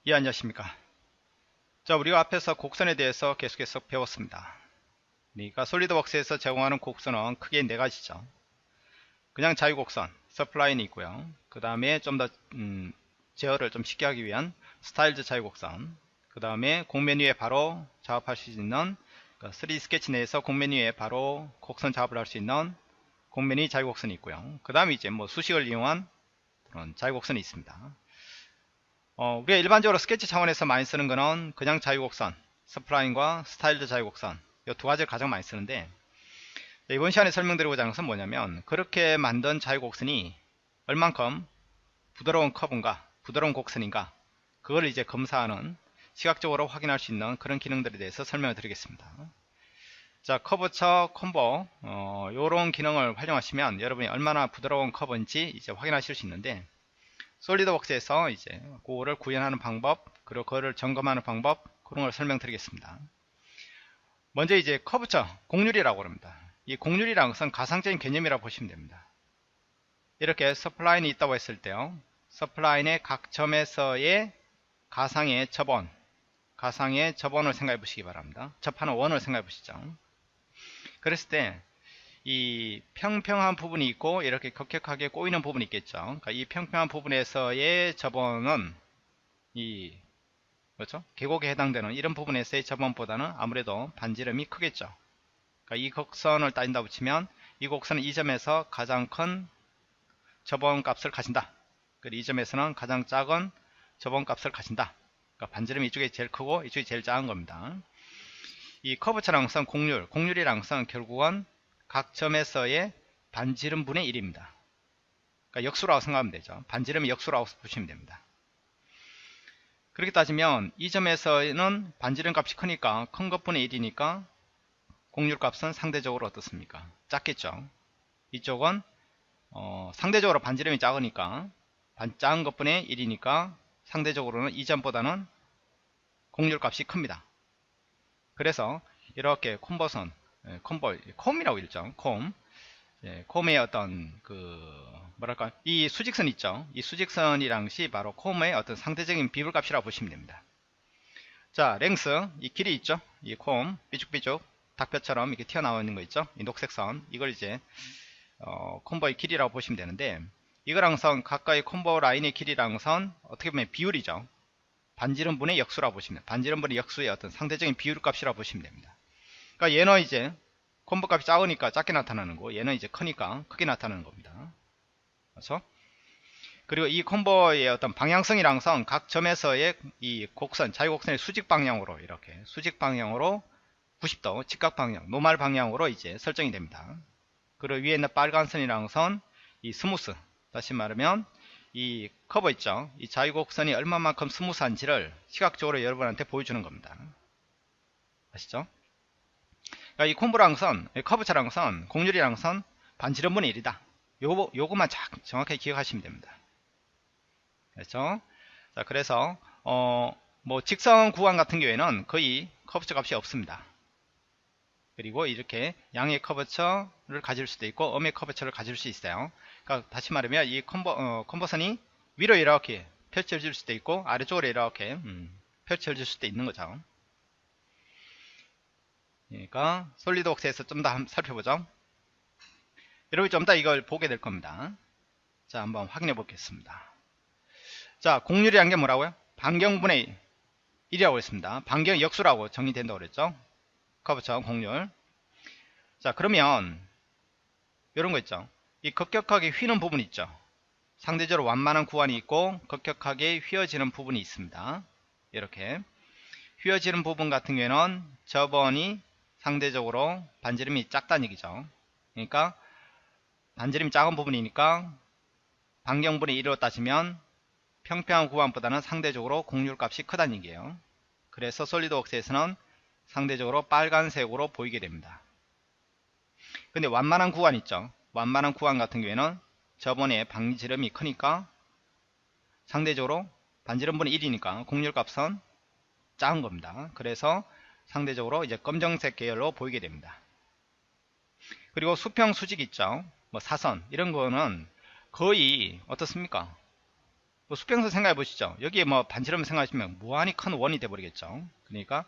예, 안녕하십니까. 자, 우리가 앞에서 곡선에 대해서 계속해서 배웠습니다. 그러니까 솔리드웍스에서 제공하는 곡선은 크게 네 가지죠. 그냥 자유곡선, 서플라인이 있고요. 그 다음에 좀 더 제어를 좀 쉽게 하기 위한 스타일즈 자유곡선, 그 다음에 곡 메뉴에 바로 작업할 수 있는 3D 스케치 내에서 곡 메뉴에 바로 곡선 작업을 할 수 있는 곡 메뉴 자유곡선이 있고요. 그 다음에 이제 뭐 수식을 이용한 그런 자유곡선이 있습니다. 우리가 일반적으로 스케치 차원에서 많이 쓰는 거는 그냥 자유곡선, 스플라인과 스타일드 자유곡선 이 두 가지를 가장 많이 쓰는데, 이번 시간에 설명드리고자 하는 것은 뭐냐면, 그렇게 만든 자유곡선이 얼만큼 부드러운 커브인가, 부드러운 곡선인가, 그걸 이제 검사하는, 시각적으로 확인할 수 있는 그런 기능들에 대해서 설명을 드리겠습니다. 자, 커브처 콤보, 요런 기능을 활용하시면 여러분이 얼마나 부드러운 커브인지 이제 확인하실 수 있는데, 솔리드웍스에서 이제 그거를 구현하는 방법, 그리고 그거를 점검하는 방법, 그런 걸 설명드리겠습니다. 먼저 이제 커브처, 곡률이라고 합니다. 이 곡률이라는 것은 가상적인 개념이라고 보시면 됩니다. 이렇게 서플라인이 있다고 했을 때요, 서플라인의 각 점에서의 가상의 접원, 가상의 접원을 생각해 보시기 바랍니다. 접하는 원을 생각해 보시죠. 그랬을 때 이 평평한 부분이 있고 이렇게 격격하게 꼬이는 부분이 있겠죠. 그러니까 이 평평한 부분에서의 접원은 이 그렇죠? 계곡에 해당되는 이런 부분에서의 접원보다는 아무래도 반지름이 크겠죠. 그러니까 이 곡선을 따진다고 치면 이 곡선은 이 점에서 가장 큰 접원 값을 가진다. 그리고 이 점에서는 가장 작은 접원 값을 가진다. 그러니까 반지름이 이쪽이 제일 크고 이쪽이 제일 작은 겁니다. 이 커브처럼 것은 곡률이라는 것은 결국은 각 점에서의 반지름분의 1입니다. 그러니까 역수라고 생각하면 되죠. 반지름이 역수라고 보시면 됩니다. 그렇게 따지면 이 점에서는 반지름 값이 크니까 큰 것분의 1이니까 곡률 값은 상대적으로 어떻습니까? 작겠죠. 이쪽은 상대적으로 반지름이 작으니까 작은 것분의 1이니까 상대적으로는 이 점보다는 곡률 값이 큽니다. 그래서 이렇게 콤보선, 콤이라고 읽죠. 콤의 어떤 뭐랄까, 이 수직선 있죠. 이 수직선이란 것이 바로 콤의 어떤 상대적인 비율값이라고 보시면 됩니다. 자, 랭스, 이 길이 있죠. 이 콤 삐죽삐죽 닭뼈처럼 이렇게 튀어나오는 거 있죠. 이 녹색 선, 이걸 이제 콤보의 길이라고 보시면 되는데, 이거랑 선 가까이 콤보 라인의 길이랑 선 어떻게 보면 비율이죠. 반지름분의 역수라고 보시면, 반지름분의 역수의 어떤 상대적인 비율값이라고 보시면 됩니다. 그러니까 얘는 이제 콤보 값이 작으니까 작게 나타나는 거고, 얘는 이제 크니까 크게 나타나는 겁니다. 그렇죠? 그리고 이 콤보의 어떤 방향성이랑 선 각 점에서의 이 곡선, 자유곡선의 수직 방향으로 이렇게 수직 방향으로 90도 직각 방향, 노말 방향으로 이제 설정이 됩니다. 그리고 위에 있는 빨간 선이랑 선, 이 스무스, 다시 말하면 이 커브 있죠. 이 자유곡선이 얼마만큼 스무스한지를 시각적으로 여러분한테 보여주는 겁니다. 아시죠? 그러니까 이 콤보랑 선, 커브처랑 선, 곡률이랑 선, 반지름분의 1이다. 요거만 정확하게 기억하시면 됩니다. 그렇죠? 자, 그래서 뭐 직선 구간 같은 경우에는 거의 커브처 값이 없습니다. 그리고 이렇게 양의 커브처를 가질 수도 있고 음의 커브처를 가질 수 있어요. 그러니까 다시 말하면 이 콤보선이 위로 이렇게 펼쳐질 수도 있고 아래쪽으로 이렇게 펼쳐질 수도 있는 거죠. 그러니까 솔리드웍스에서 좀 더 살펴보죠. 여러분이 좀 더 이걸 보게 될 겁니다. 자, 한번 확인해 보겠습니다. 자, 곡률이란 게 뭐라고요? 반경분의 1이라고 했습니다. 반경 역수라고 정의된다고 그랬죠. 커브처 곡률. 자, 그러면 이런 거 있죠. 이 급격하게 휘는 부분이 있죠. 상대적으로 완만한 구간이 있고 급격하게 휘어지는 부분이 있습니다. 이렇게 휘어지는 부분 같은 경우에는 접원이 상대적으로 반지름이 작다는 얘기죠. 그러니까 반지름이 작은 부분이니까 반경분의 1로 따지면 평평한 구간보다는 상대적으로 곡률 값이 크다는 얘기예요. 그래서 솔리드웍스에서는 상대적으로 빨간색으로 보이게 됩니다. 근데 완만한 구간 있죠. 완만한 구간 같은 경우에는 저번에 반지름이 크니까 상대적으로 반지름분의 1이니까 곡률 값은 작은 겁니다. 그래서 상대적으로 이제 검정색 계열로 보이게 됩니다. 그리고 수평 수직 있죠. 뭐 사선 이런 거는 거의 어떻습니까? 뭐 수평선 생각해 보시죠. 여기에 뭐 반지름 생각하시면 무한히 큰 원이 돼 버리겠죠. 그러니까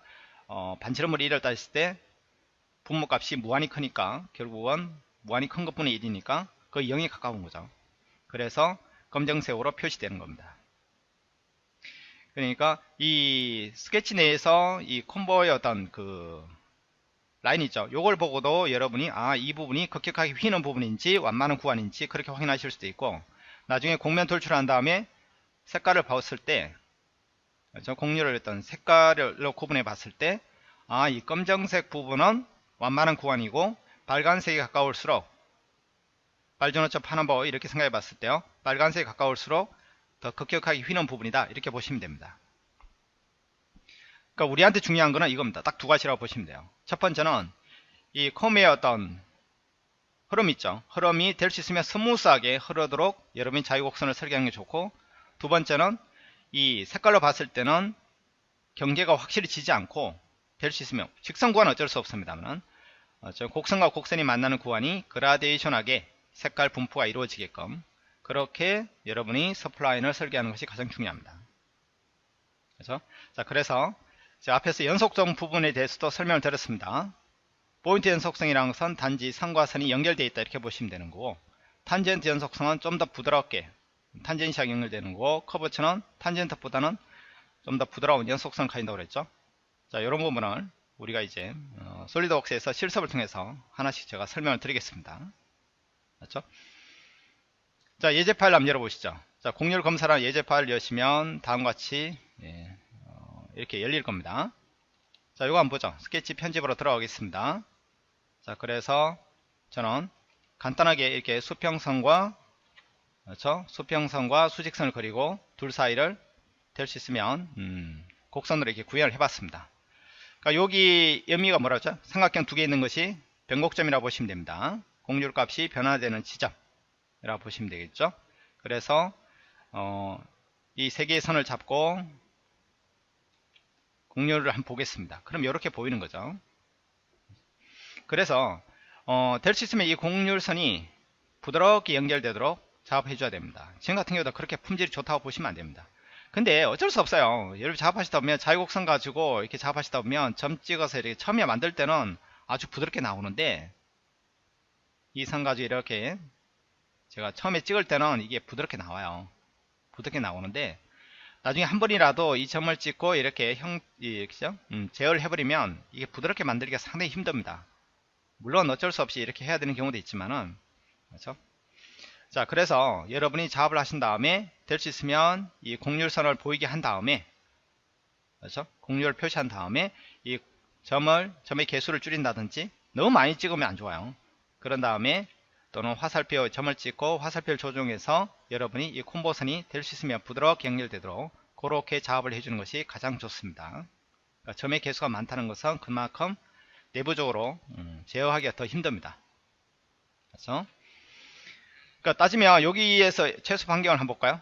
반지름을 1을 따졌을 때 분모값이 무한히 크니까 결국은 무한히 큰 것분의 1이니까 거의 0에 가까운 거죠. 그래서 검정색으로 표시되는 겁니다. 그러니까 이 스케치 내에서 이 콤보의 어떤 그 라인 있죠. 요걸 보고도 여러분이 이 부분이 급격하게 휘는 부분인지 완만한 구간인지 그렇게 확인하실 수도 있고, 나중에 곡면 돌출한 다음에 색깔을 봤을 때, 저 곡률을 했던 색깔로 구분해 봤을 때, 이 검정색 부분은 완만한 구간이고 빨간색이 가까울수록, 빨주노초 파남보 이렇게 생각해 봤을 때요, 빨간색이 가까울수록 더 급격하게 휘는 부분이다, 이렇게 보시면 됩니다. 그러니까 우리한테 중요한 거는 이겁니다. 딱 두 가지라고 보시면 돼요. 첫 번째는 이 컴의 어떤 흐름 있죠. 흐름이 될 수 있으면 스무스하게 흐르도록 여러분이 자유곡선을 설계하는 게 좋고, 두 번째는 이 색깔로 봤을 때는 경계가 확실히 지지 않고 될 수 있으면, 직선 구간은 어쩔 수 없습니다만 곡선과 곡선이 만나는 구간이 그라데이션하게 색깔 분포가 이루어지게끔 그렇게 여러분이 서플라인을 설계하는 것이 가장 중요합니다. 그렇죠? 자, 그래서 제가 앞에서 연속성 부분에 대해서도 설명을 드렸습니다. 포인트 연속성이라는 것은 단지 선과 선이 연결되어 있다, 이렇게 보시면 되는 거고, 탄젠트 연속성은 좀 더 부드럽게 탄젠시하게 연결되는 거고, 커브처는 탄젠트보다는 좀 더 부드러운 연속성을 가진다고 그랬죠. 자, 이런 부분을 우리가 이제 솔리드웍스에서 실습을 통해서 하나씩 제가 설명을 드리겠습니다. 맞죠? 자, 예제 파일 한번 열어보시죠. 자, 곡률 검사라는 예제 파일 여시면 다음과 같이 이렇게 열릴 겁니다. 자, 이거 한번 보죠. 스케치 편집으로 들어가겠습니다. 자, 그래서 저는 간단하게 이렇게 수평선과, 그렇죠? 수평선과 수직선을 그리고 둘 사이를 될 수 있으면 곡선으로 이렇게 구현을 해봤습니다. 그러니까 여기 의미가 뭐라죠? 삼각형 두 개 있는 것이 변곡점이라고 보시면 됩니다. 곡률 값이 변화되는 지점이라고 보시면 되겠죠. 그래서 이 세 개의 선을 잡고 곡률을 한번 보겠습니다. 그럼 이렇게 보이는 거죠. 그래서 될 수 있으면 이 곡률선이 부드럽게 연결되도록 작업해 줘야 됩니다. 지금 같은 경우도 그렇게 품질이 좋다고 보시면 안 됩니다. 근데 어쩔 수 없어요. 여러분 작업하시다 보면 자유곡선 가지고 이렇게 작업하시다 보면 점 찍어서 이렇게 처음에 만들 때는 아주 부드럽게 나오는데, 이 선 가지고 이렇게 제가 처음에 찍을 때는 이게 부드럽게 나와요. 부드럽게 나오는데 나중에 한 번이라도 이 점을 찍고 이렇게 제어를 해버리면 이게 부드럽게 만들기가 상당히 힘듭니다. 물론 어쩔 수 없이 이렇게 해야 되는 경우도 있지만은, 그렇죠? 자, 그래서 여러분이 작업을 하신 다음에 될 수 있으면 이 곡률선을 보이게 한 다음에, 그렇죠? 곡률을 표시한 다음에 이 점의 개수를 줄인다든지, 너무 많이 찍으면 안 좋아요. 그런 다음에 또는 화살표 점을 찍고 화살표를 조정해서 여러분이 이 콤보선이 될 수 있으면 부드럽게 연결되도록 그렇게 작업을 해주는 것이 가장 좋습니다. 그러니까 점의 개수가 많다는 것은 그만큼 내부적으로 제어하기가 더 힘듭니다. 그렇죠? 그러니까 따지면 여기에서 최소 반경을 한번 볼까요?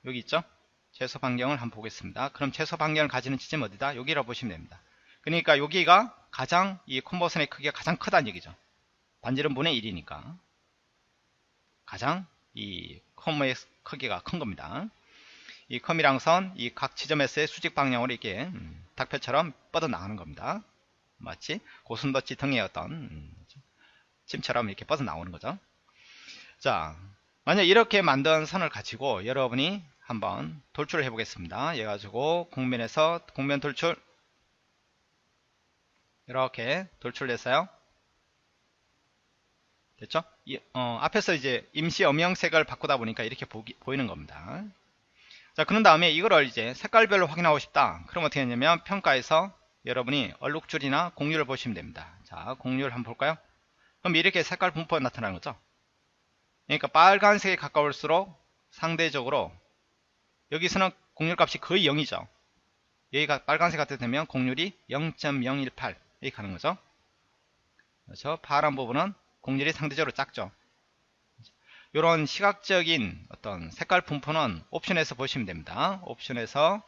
여기 있죠? 최소 반경을 한번 보겠습니다. 그럼 최소 반경을 가지는 지점이 어디다? 여기라고 보시면 됩니다. 그러니까 여기가 가장 이 콤보선의 크기가 가장 크다는 얘기죠. 반지름 분의 1이니까 가장 이 컴의 크기가 큰 겁니다. 이 컴이랑 선, 이 각 지점에서의 수직 방향으로 이렇게 닭뼈처럼 뻗어나가는 겁니다. 마치 고슴도치 등의 어떤 침처럼 이렇게 뻗어나오는 거죠. 자, 만약 이렇게 만든 선을 가지고 여러분이 한번 돌출을 해 보겠습니다. 얘 가지고 곡면에서 곡면 돌출, 이렇게 돌출했어요. 됐죠? 앞에서 이제 임시 음영색을 바꾸다 보니까 이렇게 보이는 겁니다. 자, 그런 다음에 이거를 이제 색깔별로 확인하고 싶다. 그럼 어떻게 하냐면 평가에서 여러분이 얼룩줄이나 곡률을 보시면 됩니다. 자, 곡률 한번 볼까요? 그럼 이렇게 색깔 분포가 나타나는 거죠. 그러니까 빨간색에 가까울수록 상대적으로 여기서는 곡률 값이 거의 0이죠. 여기가 빨간색 같게 되면 곡률이 0.018 이렇게 가는 거죠. 그렇죠? 파란 부분은 곡률이 상대적으로 작죠. 이런 시각적인 어떤 색깔 분포는 옵션에서 보시면 됩니다. 옵션에서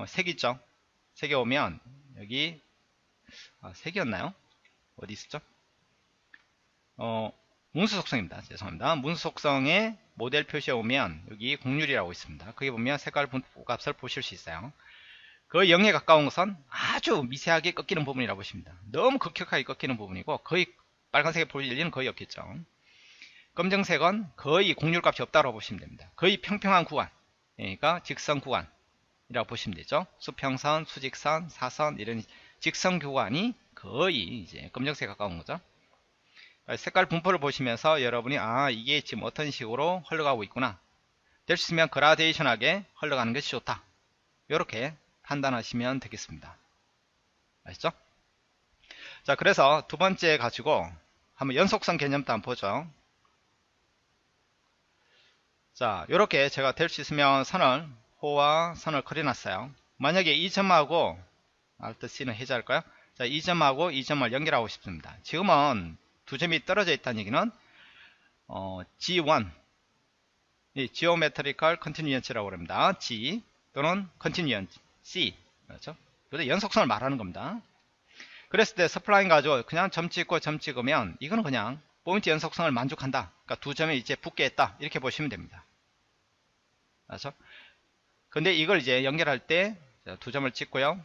색 있죠. 색에 오면 여기 색이었나요? 어디 있었죠? 문수 속성입니다. 죄송합니다. 문수 속성의 모델 표시에 오면 여기 곡률이라고 있습니다. 거기 보면 색깔 분포 값을 보실 수 있어요. 그 0에 가까운 것은 아주 미세하게 꺾이는 부분이라고 보십니다. 너무 급격하게 꺾이는 부분이고 거의 빨간색에 보일 일은 거의 없겠죠. 검정색은 거의 곡률값이 없다고 보시면 됩니다. 거의 평평한 구간, 그러니까 직선 구간이라고 보시면 되죠. 수평선, 수직선, 사선 이런 직선 구간이 거의 이제 검정색에 가까운 거죠. 색깔 분포를 보시면서 여러분이 이게 지금 어떤 식으로 흘러가고 있구나, 될 수 있으면 그라데이션하게 흘러가는 것이 좋다, 이렇게 판단하시면 되겠습니다. 아시죠? 자, 그래서 두 번째 가지고 한번 연속성 개념도 한번 보죠. 자, 이렇게 제가 될 수 있으면 선을, 호와 선을 그려놨어요. 만약에 이 점하고 Alt C는 해제할까요? 자, 이 점하고 이 점을 연결하고 싶습니다. 지금은 두 점이 떨어져 있다는 얘기는 G1, Geometrical Continuance라고 합니다. G 또는 Continuance C, 그렇죠? 그래서 연속성을 말하는 겁니다. 그랬을 때 스플라인 가지고 그냥 점 찍고 점 찍으면 이거는 그냥 포인트 연속성을 만족한다. 그러니까 두 점이 이제 붙게 했다, 이렇게 보시면 됩니다. 그렇죠? 근데 이걸 이제 연결할 때 두 점을 찍고요.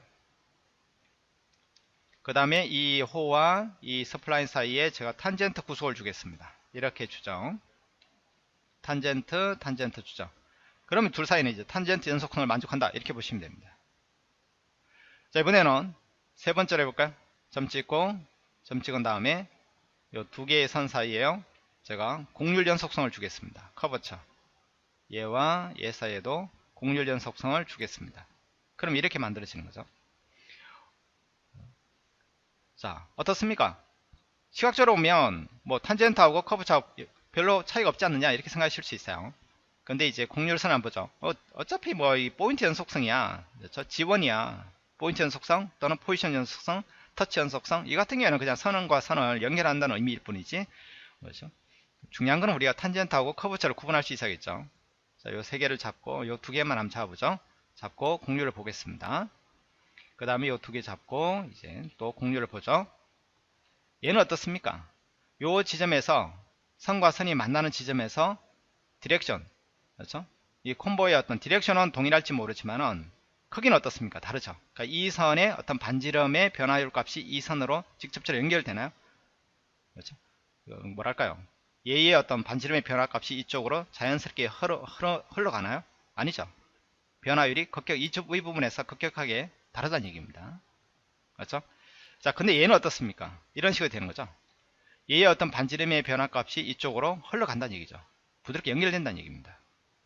그 다음에 이 호와 이 스플라인 사이에 제가 탄젠트 구속을 주겠습니다. 이렇게 주죠. 탄젠트 주죠. 그러면 둘 사이는 이제 탄젠트 연속성을 만족한다, 이렇게 보시면 됩니다. 자, 이번에는 세 번째로 해볼까요? 점 찍고 점 찍은 다음에 이 두 개의 선 사이에요, 제가 곡률 연속성을 주겠습니다. 커버처 얘와 얘 사이에도 곡률 연속성을 주겠습니다. 그럼 이렇게 만들어지는 거죠. 자, 어떻습니까? 시각적으로 보면 뭐 탄젠트하고 커브처 별로 차이가 없지 않느냐, 이렇게 생각하실 수 있어요. 근데 이제 곡률선 한번 보죠. 어차피 뭐 이 포인트 연속성이야, 그렇죠? G1이야. 포인트 연속성 또는 포지션 연속성, 터치 연속성, 이 같은 경우에는 그냥 선과 선을 연결한다는 의미일 뿐이지, 그렇죠? 중요한 건 우리가 탄젠트하고 커브처를 구분할 수 있어야겠죠. 자, 요 세 개를 잡고 요 두 개만 한번 잡아보죠. 잡고 곡률을 보겠습니다. 그 다음에 요 두 개 잡고 이제 또 곡률을 보죠. 얘는 어떻습니까? 요 지점에서 선과 선이 만나는 지점에서 디렉션, 그렇죠? 이 콤보의 어떤 디렉션은 동일할지 모르지만은 크기는 어떻습니까? 다르죠. 그러니까 이 선의 어떤 반지름의 변화율 값이 이 선으로 직접적으로 연결되나요? 그렇죠? 뭐랄까요? 얘의 어떤 반지름의 변화 값이 이쪽으로 자연스럽게 흘러가나요? 아니죠. 변화율이 이 부분에서 급격하게 다르다는 얘기입니다. 그렇죠? 자, 근데 얘는 어떻습니까? 이런 식으로 되는 거죠. 얘의 어떤 반지름의 변화 값이 이쪽으로 흘러간다는 얘기죠. 부드럽게 연결된다는 얘기입니다.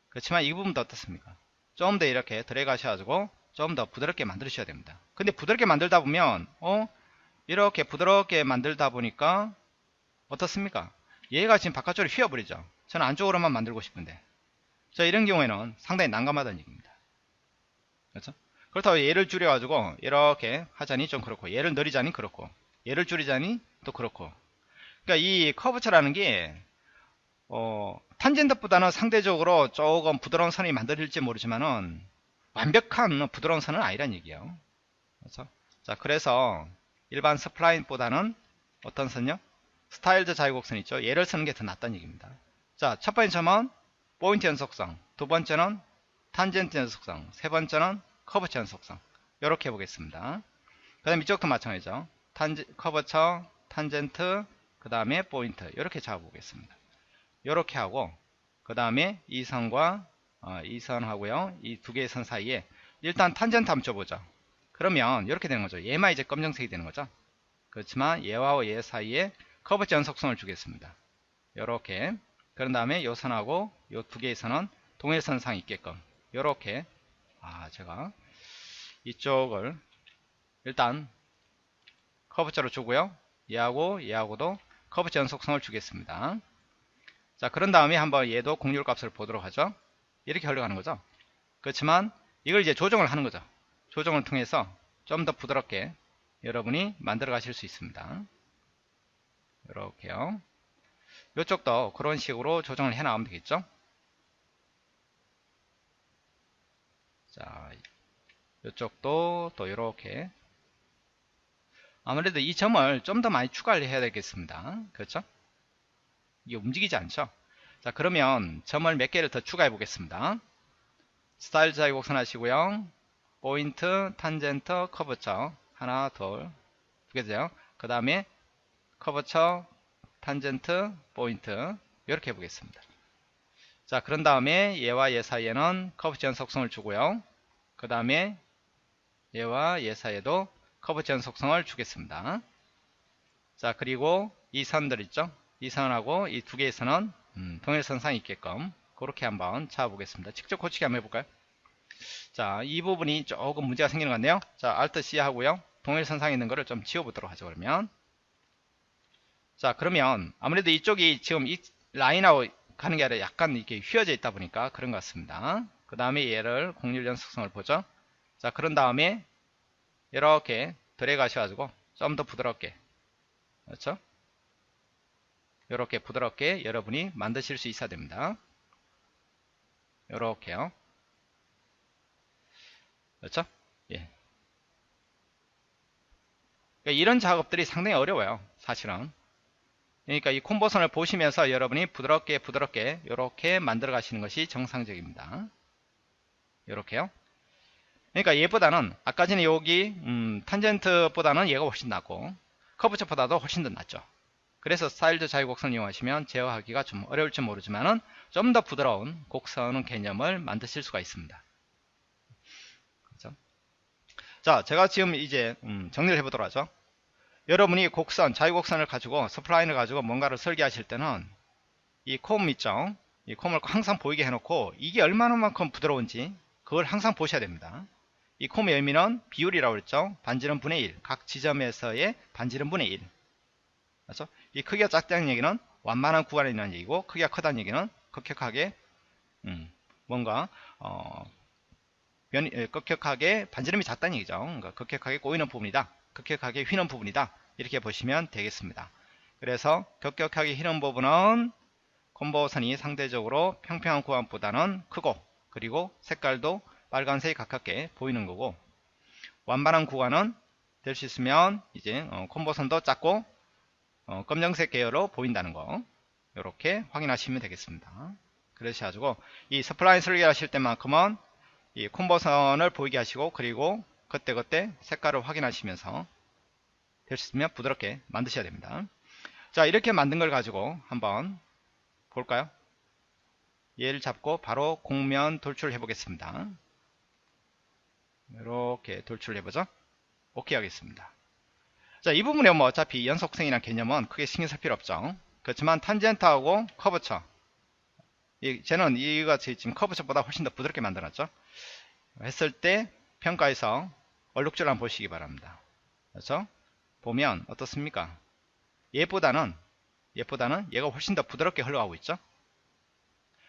그렇지만 이 부분도 어떻습니까? 좀 더 이렇게 들어가 가셔가지고 좀 더 부드럽게 만드셔야 됩니다. 근데 부드럽게 만들다 보면 이렇게 부드럽게 만들다 보니까 어떻습니까? 얘가 지금 바깥쪽으로 휘어버리죠. 저는 안쪽으로만 만들고 싶은데, 자, 이런 경우에는 상당히 난감하다는 얘기입니다. 그렇죠? 그렇다고 얘를 줄여가지고 이렇게 하자니 좀 그렇고, 얘를 늘리자니 그렇고, 얘를 줄이자니 또 그렇고. 그러니까 이 커브처라는 게 탄젠트보다는 상대적으로 조금 부드러운 선이 만들어질지 모르지만은 완벽한 부드러운 선은 아니란 얘기예요. 그렇죠? 자, 그래서 일반 스플라인보다는 어떤 선요? 스타일드 자유곡선 있죠? 얘를 쓰는 게 더 낫다는 얘기입니다. 자, 첫 번째 점은 포인트 연속성, 두 번째는 탄젠트 연속성, 세 번째는 커브처 연속성. 이렇게 해보겠습니다. 그 다음에 이쪽도 마찬가지죠. 커브처, 탄젠트, 그 다음에 포인트, 이렇게 잡아보겠습니다. 이렇게 하고, 그 다음에 이 선과 이 선하고요, 이 두 개의 선 사이에 일단 탄젠트 한번 줘보죠. 그러면 이렇게 되는 거죠. 얘만 이제 검정색이 되는 거죠. 그렇지만 얘와 얘 사이에 커브처 연속성을 주겠습니다. 이렇게. 그런 다음에 이 선하고 이 두 개의 선은 동일선상에 있게끔 이렇게 제가 이쪽을 일단 커브처로 주고요, 얘하고도 커브처 연속성을 주겠습니다. 자, 그런 다음에 한번 얘도 곡률 값을 보도록 하죠. 이렇게 흘러가는 거죠. 그렇지만 이걸 이제 조정을 하는 거죠. 조정을 통해서 좀 더 부드럽게 여러분이 만들어 가실 수 있습니다. 이렇게요. 이쪽도 그런 식으로 조정을 해 나가면 되겠죠. 자, 이쪽도 또 이렇게. 아무래도 이 점을 좀 더 많이 추가를 해야 되겠습니다. 그렇죠? 이게 움직이지 않죠. 자, 그러면 점을 몇 개를 더 추가해 보겠습니다. 스타일 자유곡선 하시고요. 포인트, 탄젠트, 커브처 하나, 둘, 두 개죠. 그 다음에 커브처, 탄젠트, 포인트 이렇게 해보겠습니다. 자, 그런 다음에 얘와 얘 사이에는 커브 지연 속성을 주고요. 그 다음에 얘와 얘 사이에도 커브 지연 속성을 주겠습니다. 자, 그리고 이 선들 있죠. 이 선하고 이 두 개의 선은 동일선상이 있게끔 그렇게 한번 잡아보겠습니다. 직접 고치기 한번 해볼까요? 자, 이 부분이 조금 문제가 생기는 것 같네요. 자, Alt C 하고요. 동일선상에 있는 거를 좀 지워보도록 하죠. 그러면 자, 그러면 아무래도 이쪽이 지금 이 라인하고 가는 게 아니라 약간 이렇게 휘어져 있다 보니까 그런 것 같습니다. 그 다음에 얘를 곡률연 속성을 보죠. 자, 그런 다음에 이렇게 드래그 하셔가지고 좀 더 부드럽게, 그렇죠? 이렇게 부드럽게 여러분이 만드실 수 있어야 됩니다. 이렇게요. 그렇죠? 예. 그러니까 이런 작업들이 상당히 어려워요. 사실은. 그러니까 이 콤보선을 보시면서 여러분이 부드럽게 이렇게 만들어 가시는 것이 정상적입니다. 이렇게요. 그러니까 얘보다는 아까 전에 여기 탄젠트보다는 얘가 훨씬 낫고 커브처보다도 훨씬 더 낫죠. 그래서 스타일드 자유곡선을 이용하시면 제어하기가 좀 어려울지 모르지만은 좀 더 부드러운 곡선의 개념을 만드실 수가 있습니다. 그렇죠? 자, 제가 지금 이제 정리를 해보도록 하죠. 여러분이 곡선, 자유곡선을 가지고 스플라인을 가지고 뭔가를 설계하실 때는 이 콤 있죠. 이 콤을 항상 보이게 해놓고 이게 얼마나만큼 부드러운지 그걸 항상 보셔야 됩니다. 이 콤의 의미는 비율이라고 했죠. 반지름 분의 1, 각 지점에서의 반지름 분의 1. 그렇죠? 이 크기가 작다는 얘기는 완만한 구간에 있는 얘기고, 크기가 크다는 얘기는 급격하게 뭔가 급격하게 반지름이 작다는 얘기죠. 그러니까 급격하게 꼬이는 부분이다, 급격하게 휘는 부분이다, 이렇게 보시면 되겠습니다. 그래서 급격하게 휘는 부분은 콤보선이 상대적으로 평평한 구간보다는 크고, 그리고 색깔도 빨간색이 가깝게 보이는 거고, 완만한 구간은 될 수 있으면 이제 콤보선도 작고 검정색 계열로 보인다는 거, 이렇게 확인하시면 되겠습니다. 그러셔가지고 이 스플라인 설계하실 때만큼은 이 콤보선을 보이게 하시고, 그리고 그때그때 색깔을 확인하시면서 될 수 있으면 부드럽게 만드셔야 됩니다. 자, 이렇게 만든 걸 가지고 한번 볼까요? 얘를 잡고 바로 곡면 돌출을 해 보겠습니다. 이렇게 돌출을 해보죠. 오케이 하겠습니다. 자, 이 부분에 뭐 어차피 연속성이라는 개념은 크게 신경 쓸 필요 없죠. 그렇지만 탄젠트하고 커브처, 쟤는 이가 지금 커브처보다 훨씬 더 부드럽게 만들었죠. 했을 때 평가에서 얼룩줄 한번 보시기 바랍니다. 그렇죠? 보면 어떻습니까? 얘보다는 얘가 훨씬 더 부드럽게 흘러가고 있죠.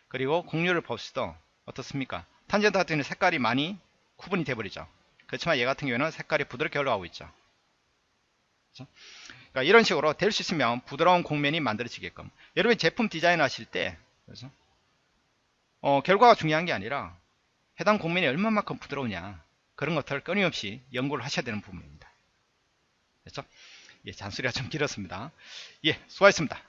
그리고 곡률을 봅시다. 어떻습니까? 탄젠트 같은 경우는 색깔이 많이 구분이 돼버리죠. 그렇지만 얘 같은 경우에는 색깔이 부드럽게 흘러가고 있죠. 그렇죠? 그러니까 이런 식으로 될 수 있으면 부드러운 곡면이 만들어지게끔, 여러분이 제품 디자인 하실 때, 그렇죠? 결과가 중요한 게 아니라 해당 곡면이 얼마만큼 부드러우냐, 그런 것들을 끊임없이 연구를 하셔야 되는 부분입니다. 그렇죠? 예, 잔소리가 좀 길었습니다. 예, 수고하셨습니다.